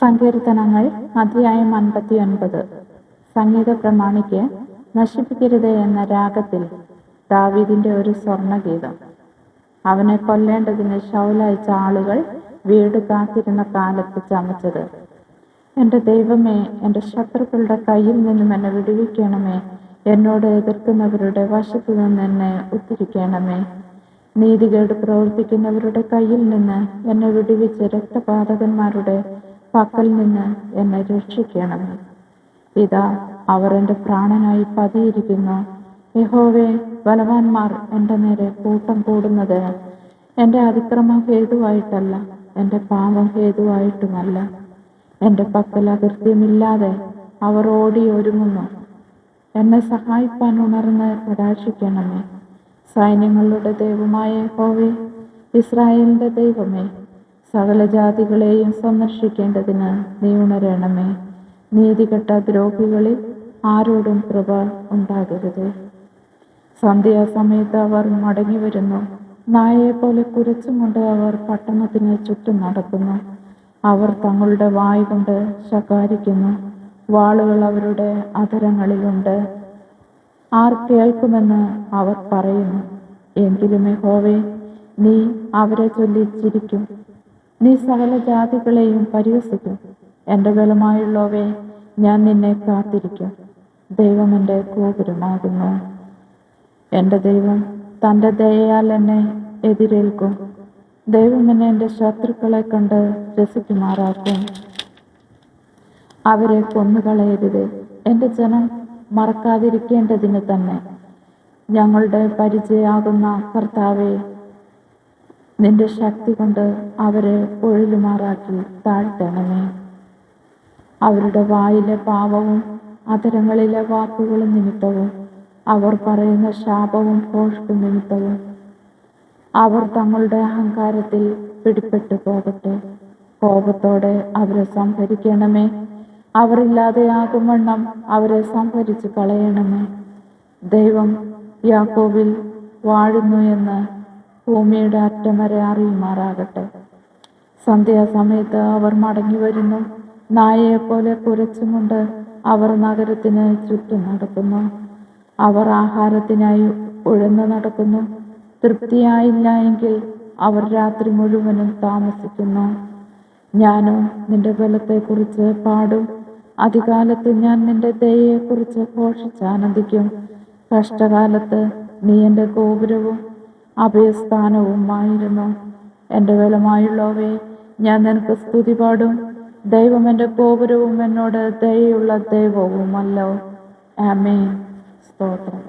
സങ്കീർത്തനങ്ങൾ അധ്യായം 59. സംഗീത പ്രമാണിക്ക് നശിപ്പിക്കരുത് എന്ന രാഗത്തിൽ ദാവീദിന്റെ ഒരു സ്വർണഗീതം. അവനെ കൊല്ലേണ്ടതിന് ശൗലയച്ച ആളുകൾ വീട് കാത്തിരുന്ന കാലത്ത് ചമച്ചത്. എൻ്റെ ദൈവമേ, എൻ്റെ ശത്രുക്കളുടെ കയ്യിൽ നിന്നും എന്നെ വിടുവിക്കണമേ. എന്നോട് എതിർക്കുന്നവരുടെ വശത്തു നിന്ന് എന്നെ ഉദ്ധരിക്കണമേ. നീതികേട് പ്രവർത്തിക്കുന്നവരുടെ കയ്യിൽ നിന്ന് എന്നെ വിടുവിച്ച് രക്തപാതകന്മാരുടെ പക്കൽ നിന്ന് എന്നെ രക്ഷിക്കണമേ. ഇതാ, അവർ എൻ്റെ പ്രാണനായി പതിയിരിക്കുന്നു. യഹോവേ, ബലവാന്മാർ എൻ്റെ നേരെ കൂട്ടം കൂടുന്നത് എൻ്റെ അതിക്രമം ഹേതുവായിട്ടല്ല, എൻ്റെ പാപം ഹേതുവായിട്ടുമല്ല. എൻ്റെ പക്കൽ അകൃത്യമില്ലാതെ അവർ ഓടി ഒരുങ്ങുന്നു. എന്നെ സഹായിപ്പാൻ ഉണർന്ന് കടാക്ഷിക്കണമേ. സൈന്യങ്ങളുടെ ദൈവമായ യഹോവേ, ഇസ്രായേലിൻ്റെ ദൈവമേ, സകല ജാതികളെയും സന്ദർശിക്കേണ്ടതിന് നീ ഉണരണമേ. നീതികെട്ട ദ്രോഹികളിൽ ആരോടും കൃപ ഉണ്ടാകരുത്. സന്ധ്യാസമയത്ത് അവർ മടങ്ങി വരുന്നു. നായയെപ്പോലെ കുരച്ചുകൊണ്ട് അവർ പട്ടണത്തിന് ചുറ്റും നടക്കുന്നു. അവർ തങ്ങളുടെ വായ് കൊണ്ട് ശകാരിക്കുന്നു. വാളുകൾ അവരുടെ അധരങ്ങളിലുണ്ട്. ആർ കേൾക്കുമെന്ന് അവർ പറയുന്നു. എങ്കിലും യഹോവേ, നീ അവരെ ചൊല്ലി ചിരിക്കും. നീ സകല ജാതികളെയും പരിഹസിക്കും. എൻ്റെ ബലമായുള്ളവേ, ഞാൻ നിന്നെ കാത്തിരിക്കും. ദൈവം എൻ്റെ ഗോപുരമാകുന്നു. എൻ്റെ ദൈവം തൻ്റെ ദയയാൽ എന്നെ എതിരേൽക്കും. ദൈവം എന്നെ എൻ്റെ ശത്രുക്കളെ കണ്ട് രസിക്കുമാറാക്കും. അവരെ കൊന്നുകളയരുത്. എൻ്റെ ജനം മറക്കാതിരിക്കേണ്ടതിന് തന്നെ. ഞങ്ങളുടെ പരിചയാകുന്ന കർത്താവേ, നിന്റെ ശക്തി കൊണ്ട് അവരെ ഒഴിലുമാറാക്കി താഴ്ത്തണമേ. അവരുടെ വായിലെ പാവവും അധരങ്ങളിലെ വാക്കുകളും നിമിത്തവും അവർ പറയുന്ന ശാപവും ഭോഷ്കും നിമിത്തവും അവർ തങ്ങളുടെ അഹങ്കാരത്തിൽ പിടിപ്പെട്ടു പോകട്ടെ. കോപത്തോടെ അവരെ സംഹരിക്കണമേ. അവരില്ലാതെയാകും വണ്ണം അവരെ സംഹരിച്ചു കളയണമേ. ദൈവം യാക്കോബിൽ വാഴുന്നു എന്ന് ഭൂമിയുടെ അറ്റം വരെ അറിയുമാറാകട്ടെ. സന്ധ്യാസമയത്ത് അവർ മടങ്ങി വരുന്നു. നായയെപ്പോലെ കുരച്ചുകൊണ്ട് അവർ നഗരത്തിന് ചുറ്റും നടക്കുന്നു. അവർ ആഹാരത്തിനായി ഉഴന്നു നടക്കുന്നു. തൃപ്തിയായില്ല എങ്കിൽ അവർ രാത്രി മുഴുവനും താമസിക്കുന്നു. ഞാനോ നിന്റെ ബലത്തെക്കുറിച്ച് പാടും. അതികാലത്ത് ഞാൻ നിന്റെ ദയയെക്കുറിച്ച് ഘോഷിച്ചാനന്ദിക്കും. കഷ്ടകാലത്ത് നീ എൻ്റെ ഗോപുരവും അഭയസ്ഥാനവുമായിരുന്നു. എൻ്റെ ബലമായുള്ളവേ, ഞാൻ നിനക്ക് സ്തുതി പാടും. ദൈവം എൻ്റെ ഗോപുരവും എന്നോട് ദയയുള്ള ദൈവവുമല്ലോ. ആമേൻ. സ്തോത്രം.